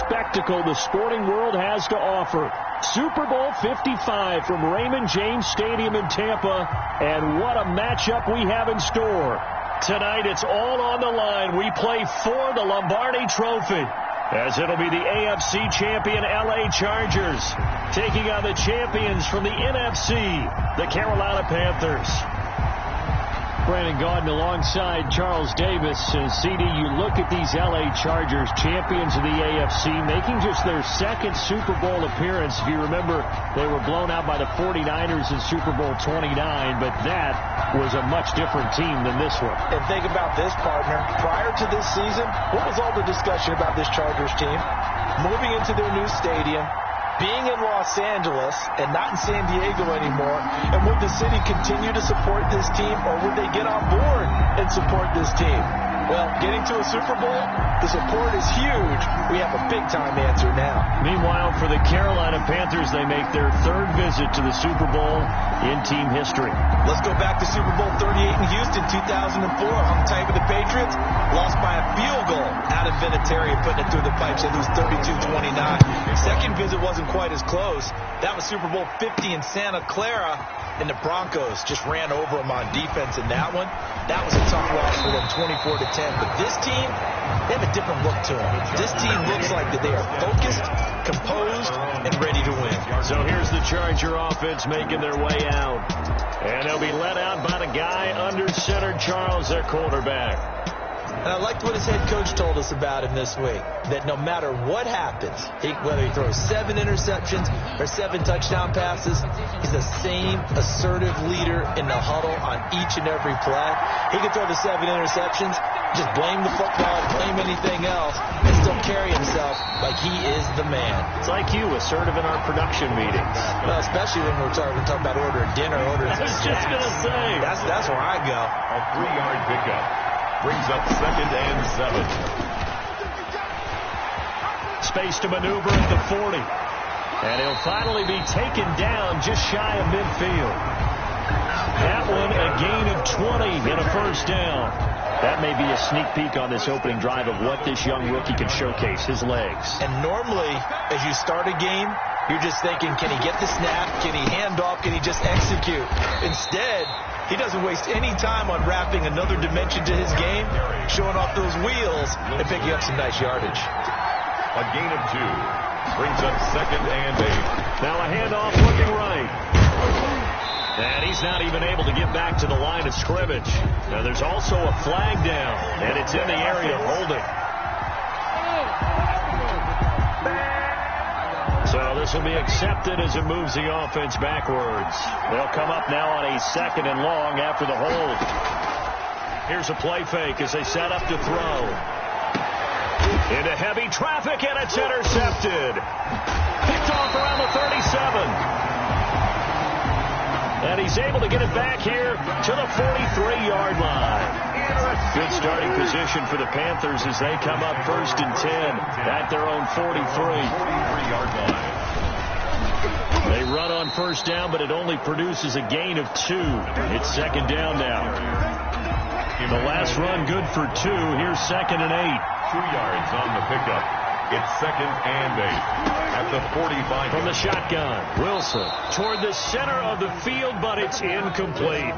spectacle the sporting world has to offer. Super Bowl 55 from Raymond James Stadium in Tampa, and what a matchup we have in store. Tonight, it's all on the line. We play for the Lombardi Trophy, as it'll be the AFC champion LA Chargers taking on the champions from the NFC, the Carolina Panthers. Brandon Gaudin alongside Charles Davis. And CD, you look at these LA Chargers, champions of the AFC, making just their second Super Bowl appearance. If you remember, they were blown out by the 49ers in Super Bowl 29, but that was a much different team than this one. And think about this, partner. Prior to this season, what was all the discussion about this Chargers team? Moving into their new stadium, being in Los Angeles and not in San Diego anymore, and would the city continue to support this team, or would they get on board and support this team? Well, getting to a Super Bowl, the support is huge. We have a big-time answer now. Meanwhile, for the Carolina Panthers, they make their third visit to the Super Bowl in team history. Let's go back to Super Bowl 38 in Houston, 2004. Hung tight with the Patriots, lost by a field goal out of Vinatieri, putting it through the pipes. They lose 32-29. Second visit wasn't quite as close. That was Super Bowl 50 in Santa Clara, and the Broncos just ran over them on defense in that one. That was a tough loss for them, 24-10. But this team, they have a different look to them. This team looks like that they are focused, composed, and ready to win. So here's the Charger offense making their way out. And they'll be led out by the guy under center, Charles, their quarterback. And I liked what his head coach told us about him this week, that no matter what happens, whether he throws 7 interceptions or 7 touchdown passes, he's the same assertive leader in the huddle on each and every play. He can throw the 7 interceptions, just blame the football, blame anything else, and still carry himself like he is the man. It's like you, assertive in our production meetings. Well, especially when we're talking about ordering dinner, ordering I was just going to say. That's where I go. A 3-yard pickup. Brings up 2nd and 7. Space to maneuver at the 40. And he'll finally be taken down just shy of midfield. That one a gain of 20 and a first down. That may be a sneak peek on this opening drive of what this young rookie can showcase, his legs. And normally, as you start a game, you're just thinking, can he get the snap? Can he hand off? Can he just execute? Instead, he doesn't waste any time on wrapping another dimension to his game, showing off those wheels, and picking up some nice yardage. A gain of 2. Brings up 2nd and 8. Now a handoff looking right. And he's not even able to get back to the line of scrimmage. Now there's also a flag down, and it's in the area of holding. So this will be accepted as it moves the offense backwards. They'll come up now on a 2nd and long after the hold. Here's a play fake as they set up to throw. Into heavy traffic, and it's intercepted. Picked off around the 37. And he's able to get it back here to the 43-yard line. Good starting position for the Panthers as they come up 1st and 10 at their own 43-yard line. They run on first down, but it only produces a gain of 2. It's 2nd down now. The last run good for 2. Here's 2nd and 8. 2 yards on the pickup. It's 2nd and 8 at the 45. From the shotgun, Wilson toward the center of the field, but it's incomplete.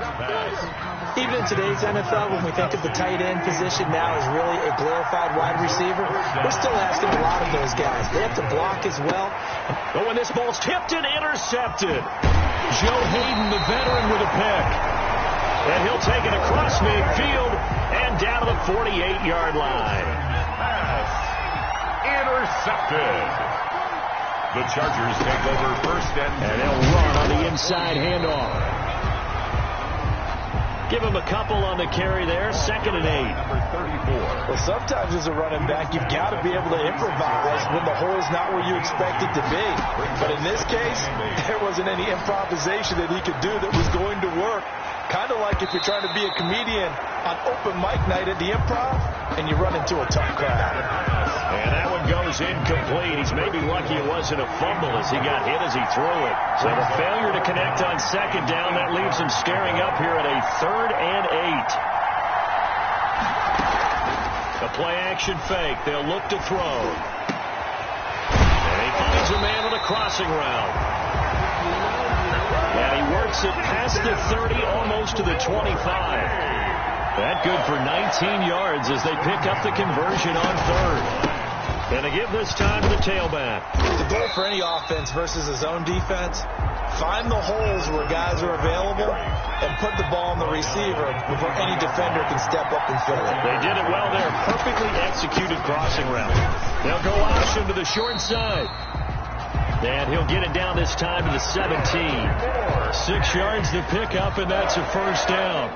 Even in today's NFL, when we think of the tight end position now as really a glorified wide receiver, we're still asking a lot of those guys. They have to block as well. But when this ball's tipped and intercepted, Joe Hayden, the veteran, with a pick. And he'll take it across midfield and down to the 48-yard line. Intercepted. The Chargers take over 1st and they'll run on the inside handoff. Give him a couple on the carry there. 2nd and 8. Number 34. Well, sometimes as a running back, you've got to be able to improvise when the hole's not where you expect it to be. But in this case, there wasn't any improvisation that he could do that was going to work. Kind of like if you're trying to be a comedian on open mic night at the Improv and you run into a tough crowd. And that one goes incomplete. He's maybe lucky it wasn't a fumble as he got hit as he threw it. So the failure to connect on 2nd down, that leaves him staring up here at a 3rd and 8. A play action fake. They'll look to throw. crossing route. And he works it past the 30, almost to the 25. That good for 19 yards as they pick up the conversion on third. And they give this time to the tailback. The goal for any offense versus his own defense, find the holes where guys are available and put the ball on the receiver before any defender can step up and fill it. They did it well there. Perfectly executed crossing route. They'll go option to the short side. And he'll get it down this time to the 17. 6 yards to pick up, and that's a first down.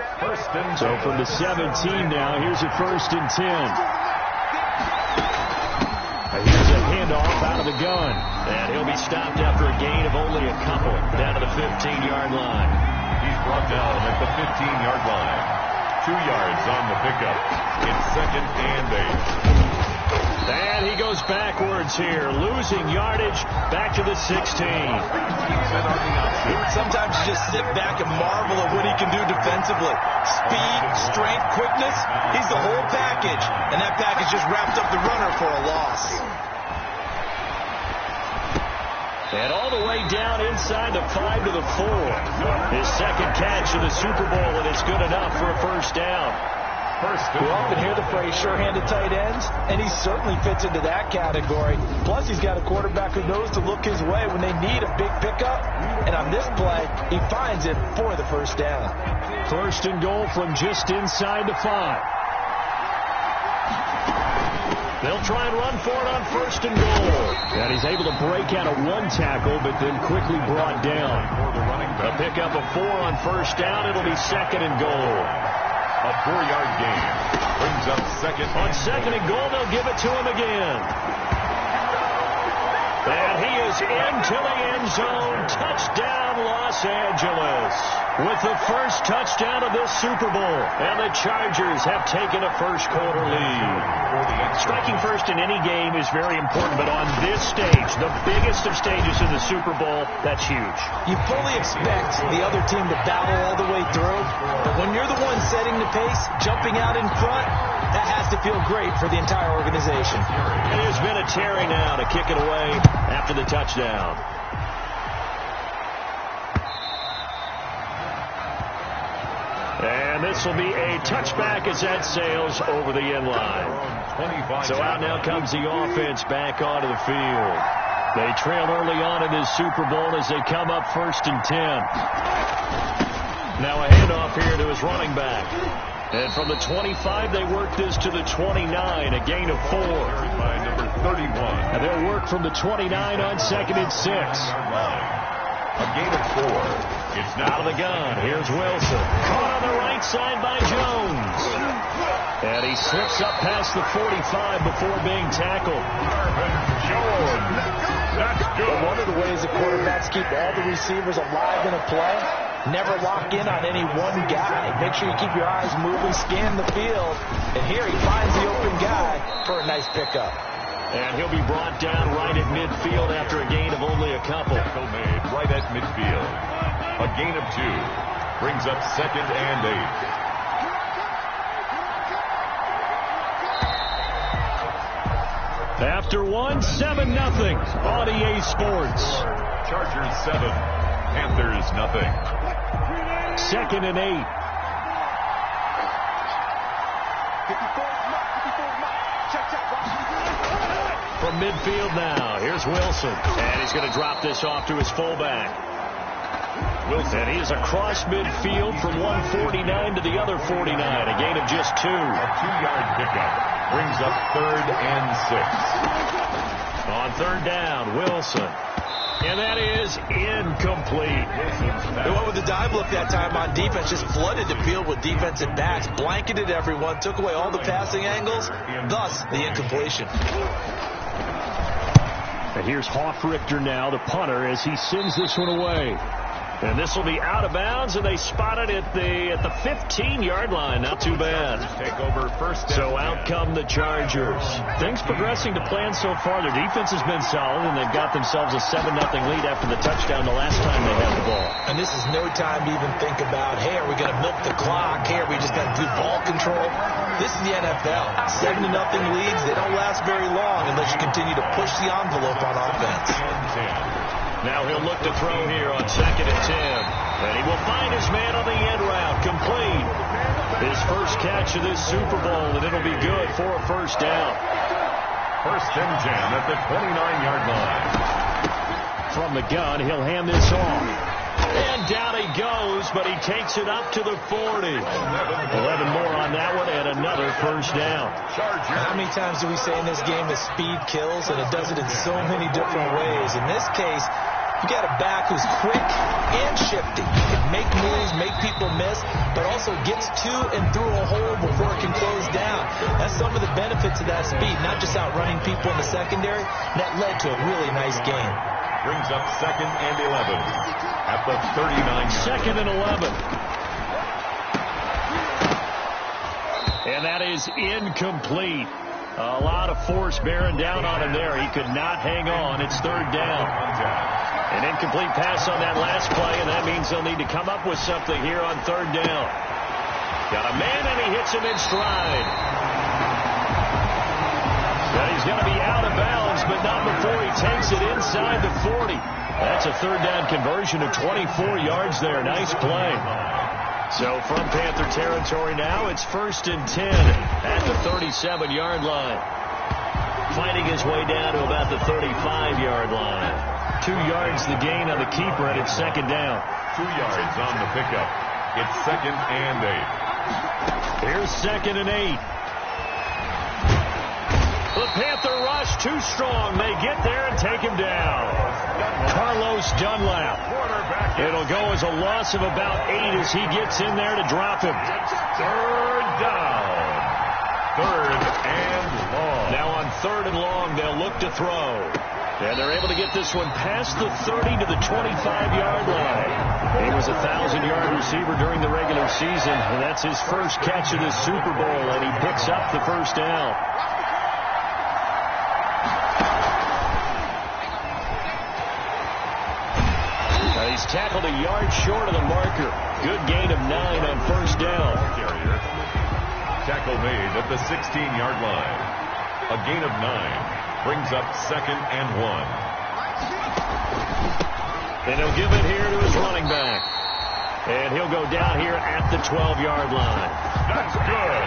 So from the 17 now, here's a 1st and 10. Here's a handoff out of the gun. And he'll be stopped after a gain of only a couple down to the 15-yard line. He's brought down at the 15-yard line. 2 yards on the pickup. It's 2nd and 8. And he goes backwards here, losing yardage back to the 16. Sometimes you just sit back and marvel at what he can do defensively. Speed, strength, quickness, he's the whole package. And that package just wrapped up the runner for a loss. And all the way down inside the 5 to the 4. His second catch in the Super Bowl, and it's good enough for a first down. We often hear the phrase sure-handed tight ends, and he certainly fits into that category. Plus, he's got a quarterback who knows to look his way when they need a big pickup. And on this play, he finds it for the first down. 1st and goal from just inside the 5. They'll try and run for it on 1st and goal. And he's able to break out of one tackle, but then quickly brought down. A pickup of 4 on 1st down. It'll be 2nd and goal. A 4-yard gain brings up 2nd. On 2nd and goal, they'll give it to him again. And he is into the end zone. Touchdown, Los Angeles. With the first touchdown of this Super Bowl. And the Chargers have taken a first-quarter lead. Striking first in any game is very important, but on this stage, the biggest of stages in the Super Bowl, that's huge. You fully expect the other team to battle all the way through, but when you're the one setting the pace, jumping out in front, that has to feel great for the entire organization. And there's been a Terry now to kick it away after the touchdown. And this will be a touchback as that sails over the end line. So out now comes the offense back onto the field. They trail early on in this Super Bowl as they come up 1st and 10. Now a handoff here to his running back. And from the 25, they work this to the 29, a gain of 4. By number 31. And they'll work from the 29 on 2nd and 6. A gain of 4. It's out of the gun. Here's Wilson. Caught on the right side by Jones. And he slips up past the 45 before being tackled. That's good. But one of the ways that quarterbacks keep all the receivers alive in a play, never lock in on any one guy. Make sure you keep your eyes moving, scan the field. And here he finds the open guy for a nice pickup. And he'll be brought down right at midfield after a gain of only a couple. Tackle made right at midfield. A gain of 2 brings up 2nd and 8. After 1, 7-0 on EA Sports. Chargers 7, Panthers nothing. 2nd and 8. From midfield now, here's Wilson. And he's going to drop this off to his fullback. Wilson, and he's across midfield from 149 to the other 49, a gain of just 2. A 2-yard pickup brings up 3rd and 6. On 3rd down, Wilson. And that is incomplete. What with the dive look that time on defense, just flooded the field with defensive backs, blanketed everyone, took away all the passing angles, thus the incompletion. And here's Hoffrichter now, the punter, as he sends this one away. And this will be out of bounds, and they spot it at the 15-yard line. Not too bad. Take over first. So out come the Chargers. Things progressing to plan so far. Their defense has been solid, and they've got themselves a 7-0 lead after the touchdown the last time they had the ball. And this is no time to even think about, hey, are we going to milk the clock? Hey, are we just going to do ball control? This is the NFL. 7-0 leads, they don't last very long unless you continue to push the envelope on offense. Now he'll look to throw here on 2nd and 10. And he will find his man on the end route. Complete. His first catch of this Super Bowl, and it'll be good for a first down. First and 10 at the 29-yard line. From the gun, he'll hand this off. And down he goes, but he takes it up to the 40. 11 more on that one, and another first down. How many times do we say in this game that speed kills, and it does it in so many different ways? In this case, you got a back who's quick and shifty. He can make moves, make people miss, but also gets to and through a hole before it can close down. That's some of the benefits of that speed, not just outrunning people in the secondary. That led to a really nice game. Brings up 2nd and 11 at the 39. 2nd and 11. And that is incomplete. A lot of force bearing down on him there. He could not hang on. It's 3rd down. An incomplete pass on that last play, and that means they'll need to come up with something here on 3rd down. Got a man, and he hits him in stride. But he's going to be out of bounds, but not before he takes it inside the 40. That's a 3rd down conversion of 24 yards there. Nice play. So from Panther territory now, it's 1st and 10 at the 37-yard line. Fighting his way down to about the 35-yard line. 2 yards the gain on the keeper, and it's 2nd down. 2 yards on the pickup. It's 2nd and 8. Here's 2nd and 8. The Panther rush too strong. They get there and take him down. Carlos Dunlap. It'll go as a loss of about 8 as he gets in there to drop him. 3rd down. 3rd and long. Now on 3rd and long, they'll look to throw. And they're able to get this one past the 30 to the 25-yard line. He was a 1,000-yard receiver during the regular season, and that's his first catch of this Super Bowl, and he picks up the first down. He's tackled a yard short of the marker. Good gain of 9 on 1st down. Carrier. Tackle made at the 16-yard line. A gain of 9 brings up 2nd and 1. And he'll give it here to his running back. And he'll go down here at the 12-yard line. That's good.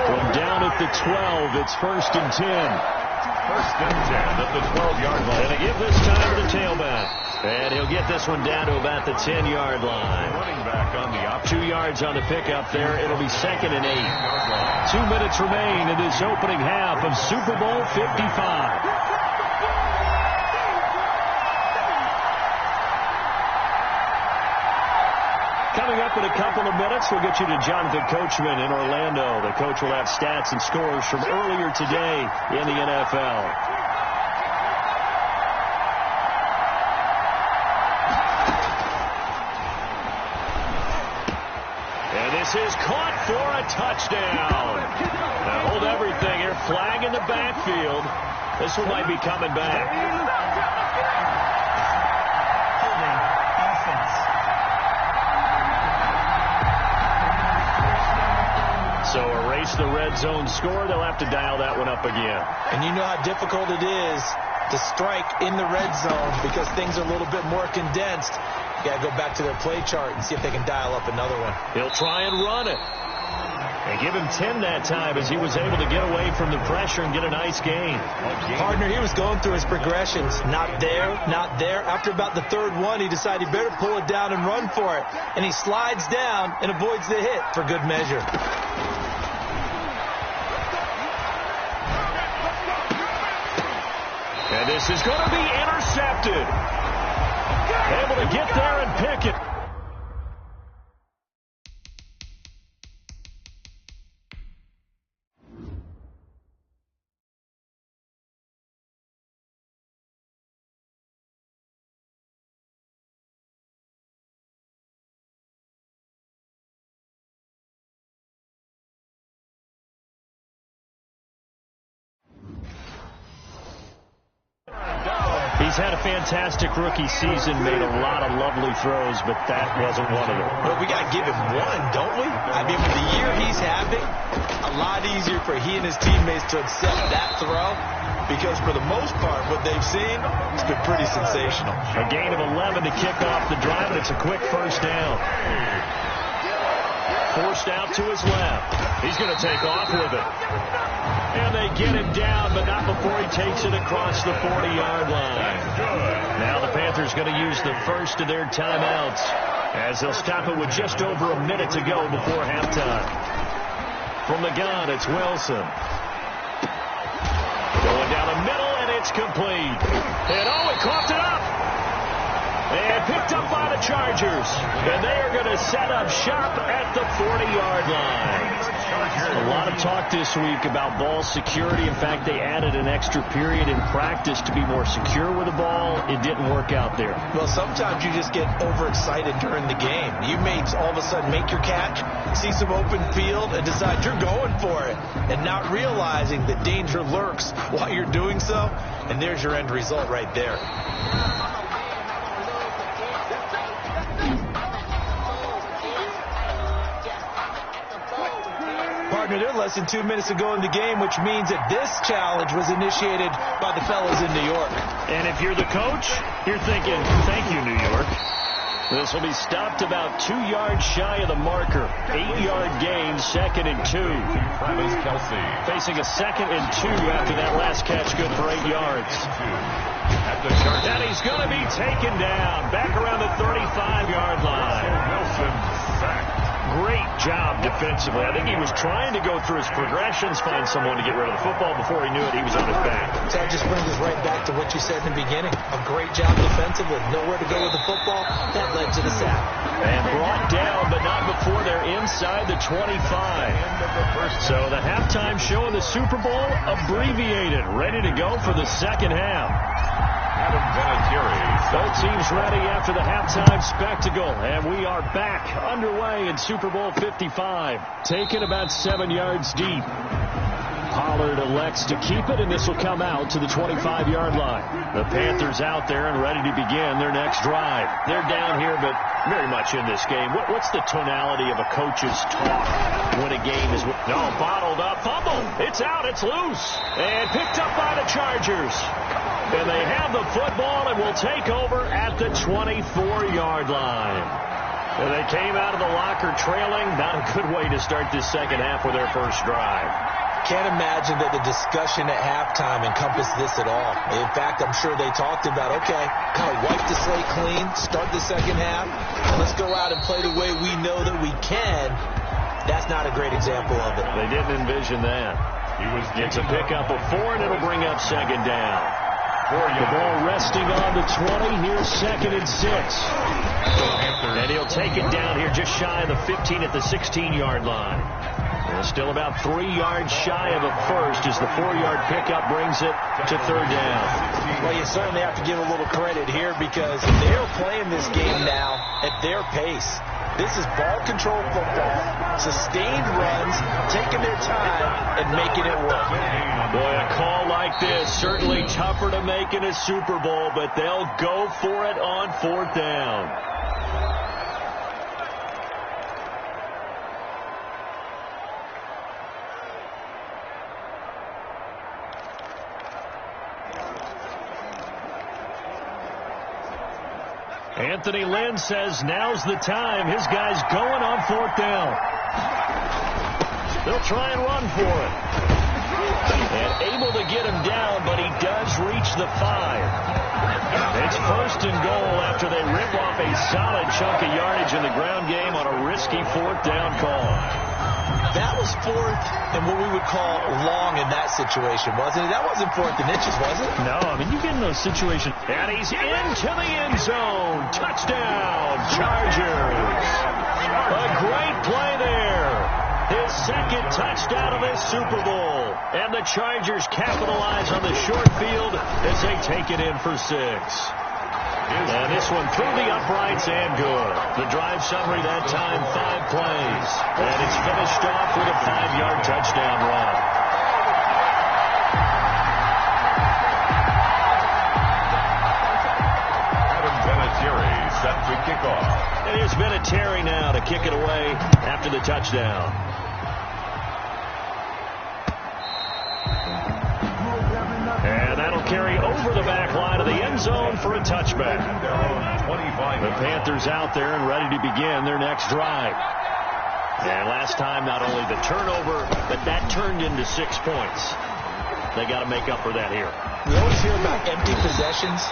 From down at the 12, it's 1st and 10. 1st and 10 at the 12-yard line. And they give this time to the tailback. And he'll get this one down to about the 10-yard line. Running back on the option. 2 yards on the pickup there. It'll be 2nd and 8. 2 minutes remain in this opening half of Super Bowl 55. Coming up in a couple of minutes, we'll get you to Jonathan Coachman in Orlando. The coach will have stats and scores from earlier today in the NFL. This is caught for a touchdown. Now hold everything here. Flag in the backfield. This one might be coming back. So erase the red zone score. They'll have to dial that one up again. And you know how difficult it is to strike in the red zone because things are a little bit more condensed. You got to go back to their play chart and see if they can dial up another one. He'll try and run it. And give him 10 that time as he was able to get away from the pressure and get a nice gain. Partner, he was going through his progressions. Not there, not there. After about the 3rd one, he decided he better pull it down and run for it. And he slides down and avoids the hit for good measure. And this is going to be intercepted. Able to get there and pick it. He He's had a fantastic rookie season, made a lot of lovely throws, but that wasn't one of them. But we got to give him one, don't we? I mean, with the year he's having, a lot easier for he and his teammates to accept that throw, because for the most part, what they've seen, it's been pretty sensational. A gain of 11 to kick off the drive, and it's a quick first down. Forced out to his left. He's going to take off with it. And they get him down, but not before he takes it across the 40-yard line. Now the Panthers going to use the first of their timeouts as they'll stop it with just over a minute to go before halftime. From the gun, it's Wilson. Going down the middle, and it's complete. And he coughed it up. And picked up by the Chargers. And they are going to set up shop at the 40-yard line. A lot of talk this week about ball security. In fact, they added an extra period in practice to be more secure with the ball. It didn't work out there. Well, sometimes you just get overexcited during the game. You may all of a sudden make your catch, see some open field, and decide you're going for it, and not realizing that danger lurks while you're doing so. And there's your end result right there. Partner, they're less than 2 minutes to go in the game, which means that this challenge was initiated by the fellas in New York. And if you're the coach, you're thinking, thank you, New York. This will be stopped about 2 yards shy of the marker. 8-yard gain, 2nd and 2. Travis Kelce. Facing a 2nd and 2 after that last catch, good for 8 yards. And he's going to be taken down back around the 35-yard line. Wilson sacked. Great job defensively. I think he was trying to go through his progressions, find someone to get rid of the football. Before he knew it, he was on his back. So that just brings us right back to what you said in the beginning. A great job defensively. Nowhere to go with the football. That led to the sack. And brought down, but not before they're inside the 25. So the halftime show in the Super Bowl abbreviated. Ready to go for the second half. Both teams ready after the halftime spectacle, and we are back underway in Super Bowl 55. Taken about 7 yards deep. Pollard elects to keep it, and this will come out to the 25-yard line. The Panthers out there and ready to begin their next drive. They're down here, but very much in this game. What's the tonality of a coach's talk when a game is... No, bottled up, fumble. It's out, it's loose. And picked up by the Chargers. And they have the football and will take over at the 24-yard line. And they came out of the locker trailing. Not a good way to start this second half with their first drive. Can't imagine that the discussion at halftime encompassed this at all. In fact, I'm sure they talked about, okay, kind of wipe the slate clean, start the second half, and let's go out and play the way we know that we can. That's not a great example of it. They didn't envision that. It's a pickup of 4, and it'll bring up second down. The ball resting on the 20. Here's 2nd and 6. And he'll take it down here just shy of the 15 at the 16-yard line. Still about 3 yards shy of a first as the 4-yard pickup brings it to third down. Well, you certainly have to give a little credit here because they're playing this game now at their pace. This is ball control football, sustained runs, taking their time and making it work. Boy, a call like this, certainly tougher to make in a Super Bowl, but they'll go for it on 4th down. Anthony Lynn says now's the time. His guy's going on 4th down. They'll try and run for it. And able to get him down, but he does reach the 5. It's 1st and goal after they rip off a solid chunk of yardage in the ground game on a risky 4th down call. That was 4th and what we would call long in that situation, wasn't it? That wasn't 4th and inches, was it? No, I mean, you get in those situations. And he's into the end zone. Touchdown, Chargers. A great play there. His 2nd touchdown of this Super Bowl. And the Chargers capitalize on the short field as they take it in for 6. And this one through the uprights and good. The drive summary that time, 5 plays. And it's finished off with a 5-yard touchdown run. There's been a Terry now to kick it away after the touchdown. And that'll carry over the back line of the end zone for a touchback. The Panthers out there and ready to begin their next drive. And last time, not only the turnover, but that turned into 6 points. They got to make up for that here. We always hear about empty possessions,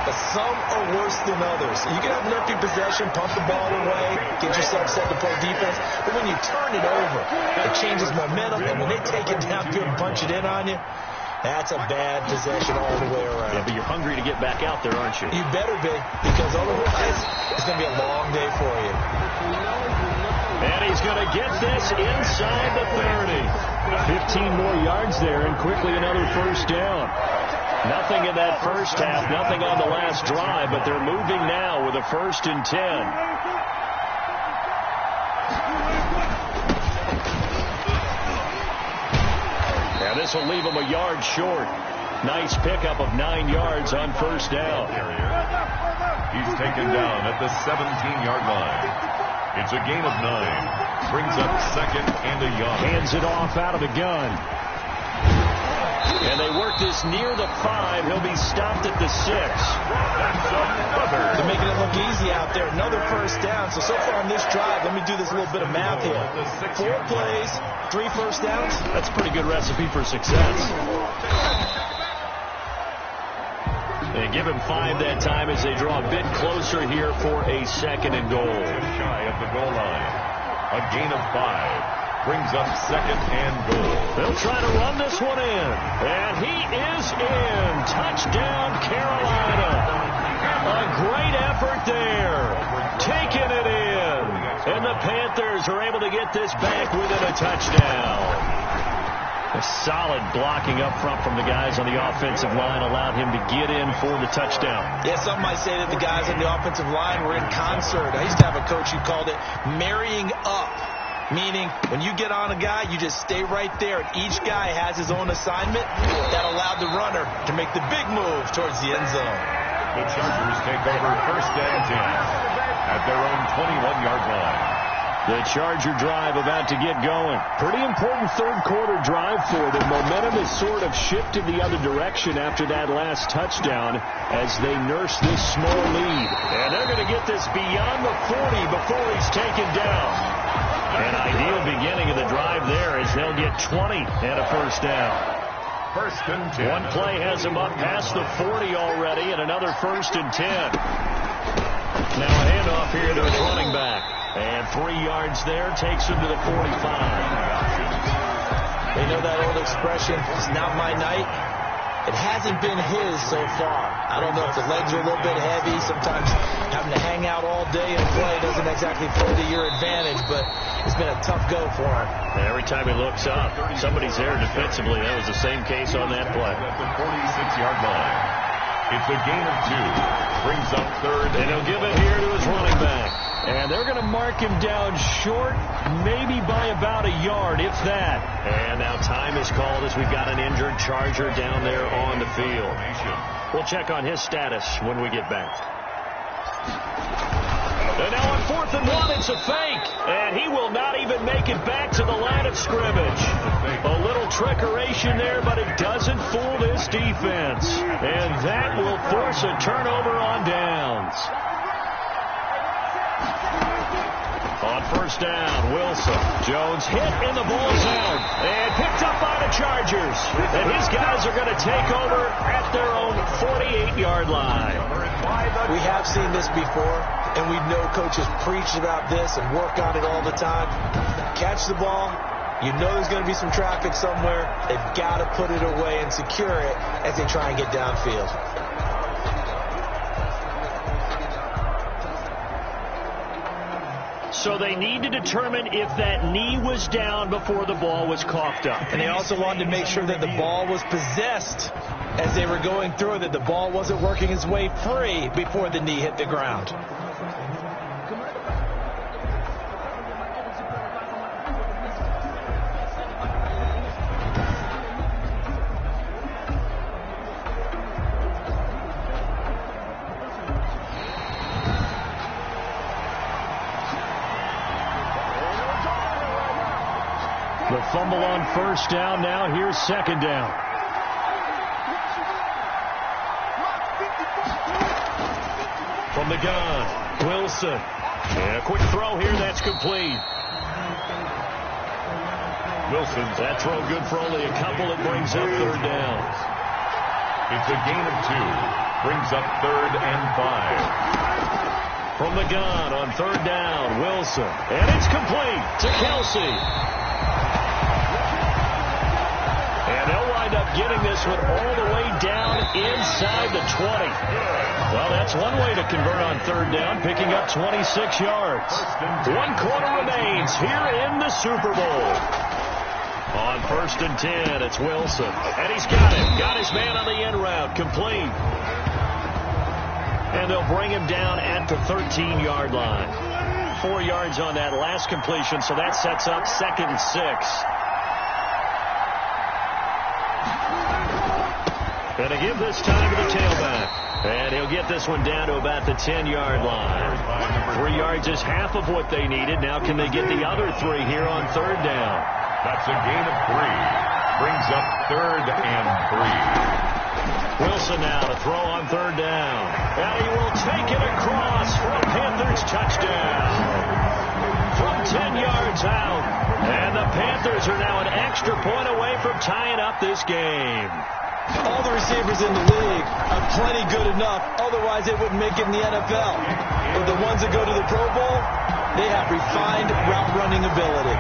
but some are worse than others. You can have an empty possession, pump the ball away, get yourself set to play defense, but when you turn it over, it changes momentum, and when they take it downfield and punch it in on you, that's a bad possession all the way around. Yeah, but you're hungry to get back out there, aren't you? You better be, because otherwise it's going to be a long day for you. And he's going to get this inside the 30. 15 more yards there, and quickly another first down. Nothing in that first half, nothing on the last drive, but they're moving now with a 1st and 10. Now this will leave him a yard short. Nice pickup of 9 yards on first down. He's taken down at the 17-yard line. It's a gain of 9. Brings up 2nd and a yard. Hands it off out of the gun. And they work this near the 5. He'll be stopped at the 6. They're making it look easy out there. Another first down. So far on this drive, let me do this little bit of math here. 4 plays, 3 first downs. That's a pretty good recipe for success. They give him 5 that time as they draw a bit closer here for a 2nd and goal. Shy of the goal line. A gain of 5. Brings up 2nd and goal. They'll try to run this one in. And he is in. Touchdown, Carolina. A great effort there. Taking it in. And the Panthers are able to get this back within a touchdown. A solid blocking up front from the guys on the offensive line allowed him to get in for the touchdown. Yeah, some might say that the guys on the offensive line were in concert. I used to have a coach who called it marrying up, meaning when you get on a guy, you just stay right there. And each guy has his own assignment that allowed the runner to make the big move towards the end zone. The Chargers take over 1st and 10 at their own 21-yard line. The Charger drive about to get going. Pretty important third-quarter drive for them. Momentum has sort of shifted the other direction after that last touchdown as they nurse this small lead. And they're going to get this beyond the 40 before he's taken down. An ideal beginning of the drive there as they'll get 20 and a first down. 1st and 10. One play has him up past the 40 already, and another 1st and 10. Now a handoff here to his running back. And 3 yards there takes him to the 45. They know that old expression, it's not my night. It hasn't been his so far. I don't know if the legs are a little bit heavy. Sometimes having to hang out all day and play doesn't exactly play to your advantage, but it's been a tough go for him. And every time he looks up, somebody's there defensively. That was the same case on that play. At the 46-yard line. It's a gain of 2. Brings up 3rd. And he'll give it here to his running back. And they're going to mark him down short, maybe by about a yard, if that. And now time is called as we've got an injured Charger down there on the field. We'll check on his status when we get back. And now on 4th and 1, it's a fake. And he will not even make it back to the line of scrimmage. A little trickeration there, but it doesn't fool this defense. And that will force a turnover on downs. On first down, Wilson. Jones hit and the ball's out. And picked up by the Chargers. And his guys are going to take over at their own 48-yard line. We have seen this before, and we know coaches preach about this and work on it all the time. Catch the ball. You know there's going to be some traffic somewhere. They've got to put it away and secure it as they try and get downfield. So they need to determine if that knee was down before the ball was coughed up. And they also wanted to make sure that the ball was possessed as they were going through, that the ball wasn't working its way free before the knee hit the ground. fumble on first down. Now here's second down. From the gun, Wilson. And a quick throw here. That's complete. Wilson's that throw good for only a couple. It brings up third down. It's a gain of 2. Brings up 3rd and 5. From the gun on third down, Wilson. And it's complete to Kelsey. And they'll wind up getting this one all the way down inside the 20. Well, that's one way to convert on third down, picking up 26 yards. 1 quarter remains here in the Super Bowl. On 1st and 10, it's Wilson. And he's got it. Got his man on the end route. Complete. And they'll bring him down at the 13-yard line. 4 yards on that last completion, so that sets up 2nd and 6. And to give this time to the tailback. And he'll get this one down to about the 10-yard line. 3 yards is half of what they needed. Now can they get the other 3 here on third down? That's a gain of 3. Brings up 3rd and 3. Wilson now to throw on third down. And he will take it across for a Panthers touchdown. From 10 yards out. And the Panthers are now an extra point away from tying up this game. All the receivers in the league are plenty good enough. Otherwise, they wouldn't make it in the NFL. But the ones that go to the Pro Bowl, they have refined route running ability.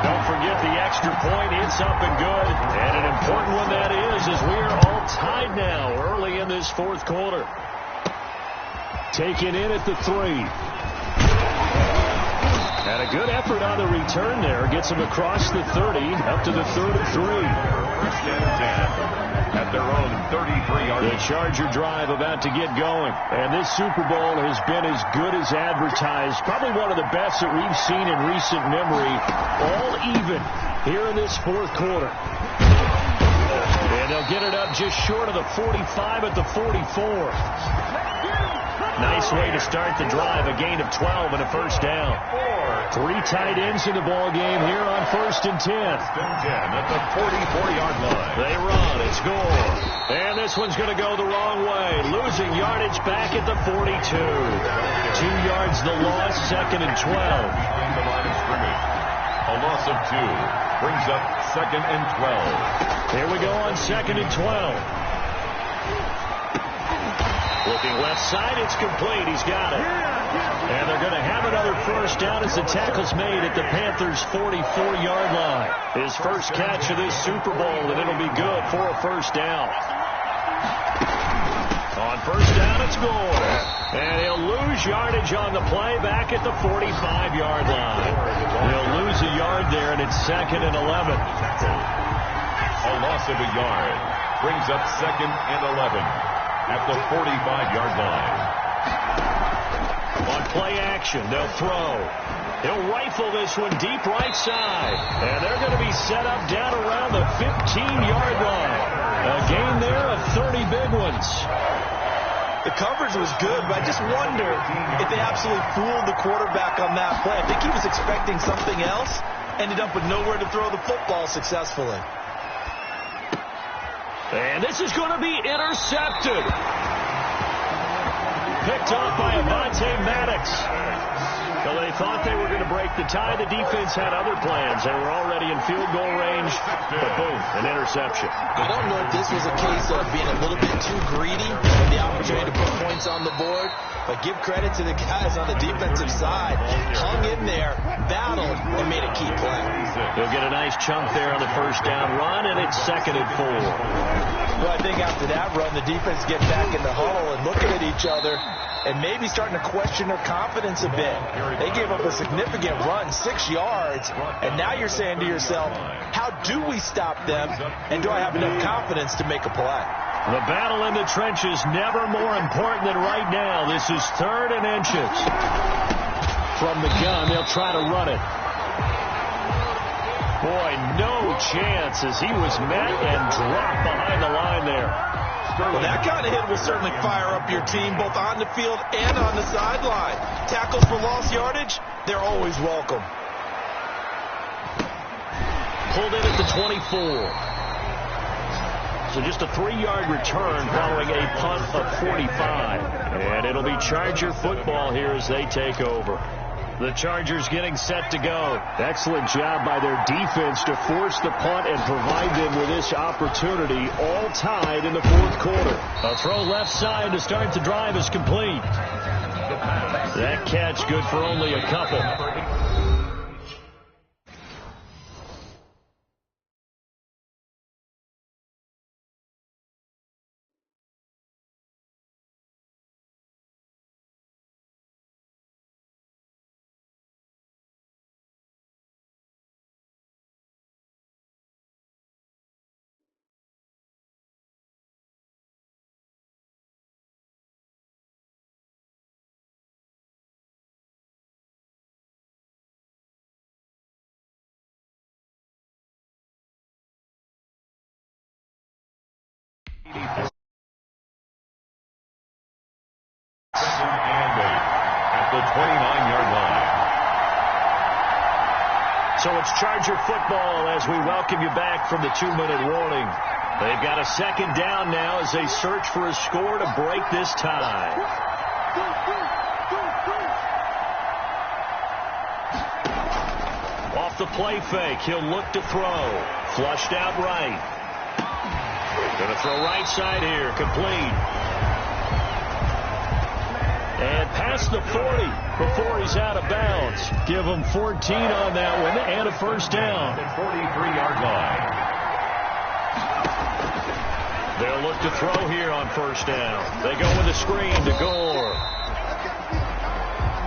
Don't forget the extra point. It's up and good. And an important one that is, as we are all tied now early in this 4th quarter. Taken in at the 3. And a good effort on the return there. Gets him across the 30, up to the 33. 1st and 10. At their own 33-yard. The Charger drive about to get going. And this Super Bowl has been as good as advertised. Probably one of the best that we've seen in recent memory. All even here in this 4th quarter. And they'll get it up just short of the 45 at the 44. Nice way to start the drive. A gain of 12 and a first down. 3 tight ends in the ball game here on 1st and 10. 1st and 10 at the 44-yard line. They run. It's Gore. And this one's going to go the wrong way. Losing yardage back at the 42. 2 yards the loss. 2nd and 12. Behind the line of scrimmage. A loss of 2. Brings up 2nd and 12. Here we go on 2nd and 12. Looking left side, it's complete. He's got it. And they're going to have another first down as the tackle's made at the Panthers' 44-yard line. His first catch of this Super Bowl, and it'll be good for a first down. On first down, it's Gore. And he'll lose yardage on the play back at the 45-yard line. He'll lose a yard there, and it's 2nd and 11. A loss of a yard. Brings up 2nd and 11. At the 45-yard line. On play action, they'll throw. He'll rifle this one deep right side. And they're going to be set up down around the 15-yard line. A gain there of 30 big ones. The coverage was good, but I just wonder if they absolutely fooled the quarterback on that play. I think he was expecting something else. Ended up with nowhere to throw the football successfully. And this is going to be intercepted. Picked off by Avonte Maddox. Well, they thought they were going to break the tie. The defense had other plans. They were already in field goal range. But boom, an interception. I don't know if this was a case of being a little bit too greedy with the opportunity to put points on the board. But give credit to the guys on the defensive side. Hung in there, battled, and made a key play. They'll get a nice chunk there on the first down run, and it's 2nd and 4. Well, I think after that run, the defense get back in the huddle and looking at each other and maybe starting to question their confidence a bit. They gave up a significant run, 6 yards, and now you're saying to yourself, how do we stop them, and do I have enough confidence to make a play? The battle in the trenches never more important than right now. This is 3rd and inches. From the gun, they'll try to run it. Boy, no chance as he was met and dropped behind the line there. Well, that kind of hit will certainly fire up your team both on the field and on the sideline. Tackles for lost yardage, they're always welcome. pulled in at the 24. So just a 3-yard return following a punt of 45. And it'll be Charger football here as they take over. The Chargers getting set to go. Excellent job by their defense to force the punt and provide them with this opportunity, all tied in the fourth quarter. A throw left side to start the drive is complete. That catch good for only a couple. Second and 8 at the 29-yard line. So it's Charger football as we welcome you back from the 2-minute warning. They've got a second down now as they search for a score to break this tie. Off the play fake, he'll look to throw. Flushed out right. Going to throw right side here, complete. And past the 40 before he's out of bounds. Give him 14 on that one and a first down. 43-yard line. They'll look to throw here on first down. They go with a screen to Gore.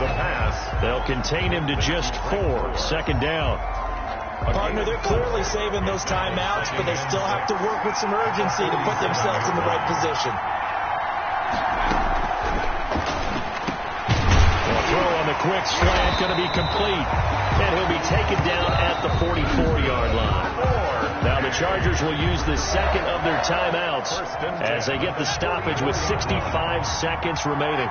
The pass. They'll contain him to just 4. Second down. Partner, they're clearly saving those timeouts, but they still have to work with some urgency to put themselves in the right position. Quick slant going to be complete, and he'll be taken down at the 44-yard line. Now the Chargers will use the second of their timeouts as they get the stoppage with 65 seconds remaining.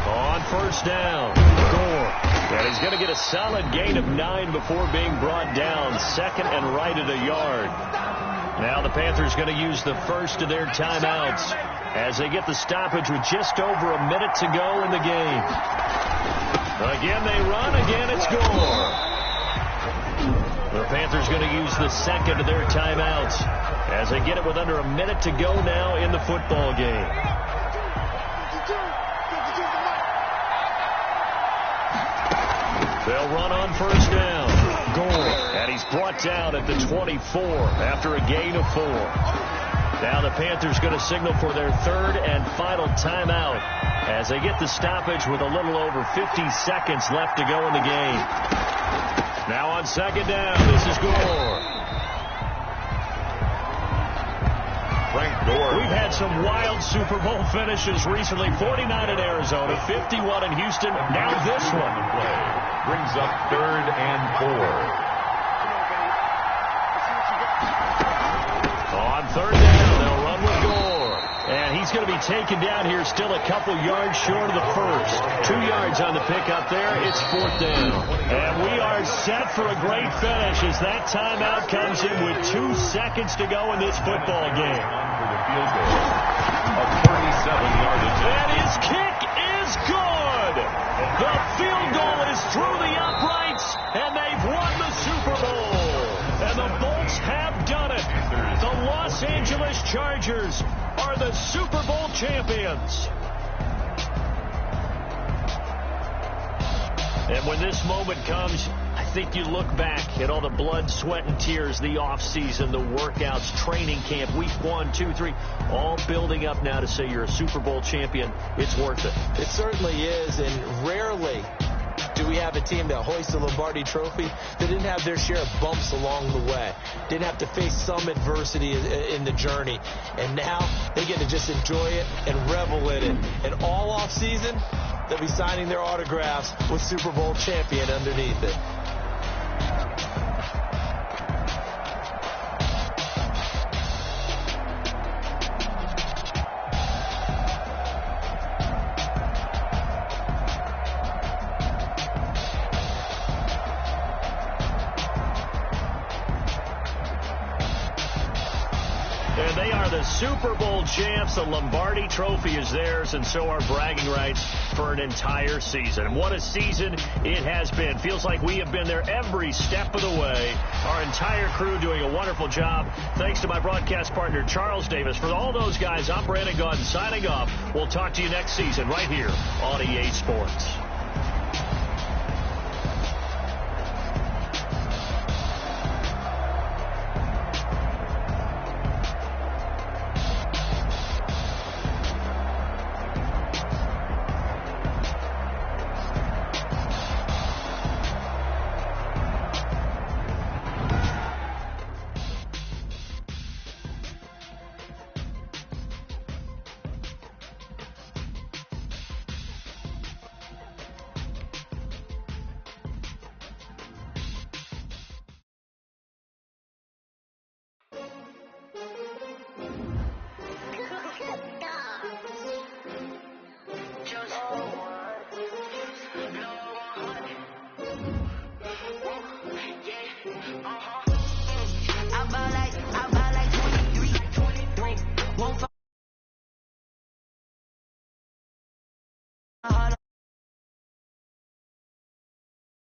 On first down, Gore. And he's going to get a solid gain of 9 before being brought down. Second and right at a yard. Now the Panthers going to use the first of their timeouts as they get the stoppage with just over a minute to go in the game. Again they run, again it's Gore. The Panthers going to use the second of their timeouts as they get it with under a minute to go now in the football game. They'll run on first down. Gore, and he's brought down at the 24 after a gain of 4. Now the Panthers going to signal for their third and final timeout as they get the stoppage with a little over 50 seconds left to go in the game. Now on second down, this is Gore. Frank Gore. We've had some wild Super Bowl finishes recently. 49 in Arizona, 51 in Houston, now this one. Brings up third and 4. On third down, they'll run with Gore. And he's going to be taken down here still a couple yards short of the first. 2 yards on the pickup there. It's fourth down. And we are set for a great finish as that timeout comes in with 2 seconds to go in this football game. For the field goal of 37-yard attempt. And his kick is good. The field goal is through the uprights, and they've won the Super Bowl. And the Bolts have done it. The Los Angeles Chargers are the Super Bowl champions. And when this moment comes, I think you look back at all the blood, sweat, and tears, the offseason, the workouts, training camp, week 1, 2, 3, all building up now to say you're a Super Bowl champion. It's worth it. It certainly is, and rarely do we have a team that hoists the Lombardi Trophy that didn't have their share of bumps along the way, didn't have to face some adversity in the journey, and now they get to just enjoy it and revel in it. And all off season, they'll be signing their autographs with Super Bowl champion underneath it. Super Bowl champs, the Lombardi Trophy is theirs, and so are bragging rights for an entire season. What a season it has been. Feels like we have been there every step of the way. Our entire crew doing a wonderful job. Thanks to my broadcast partner, Charles Davis. For all those guys, I'm Brandon Gaudin signing off. We'll talk to you next season right here on EA Sports.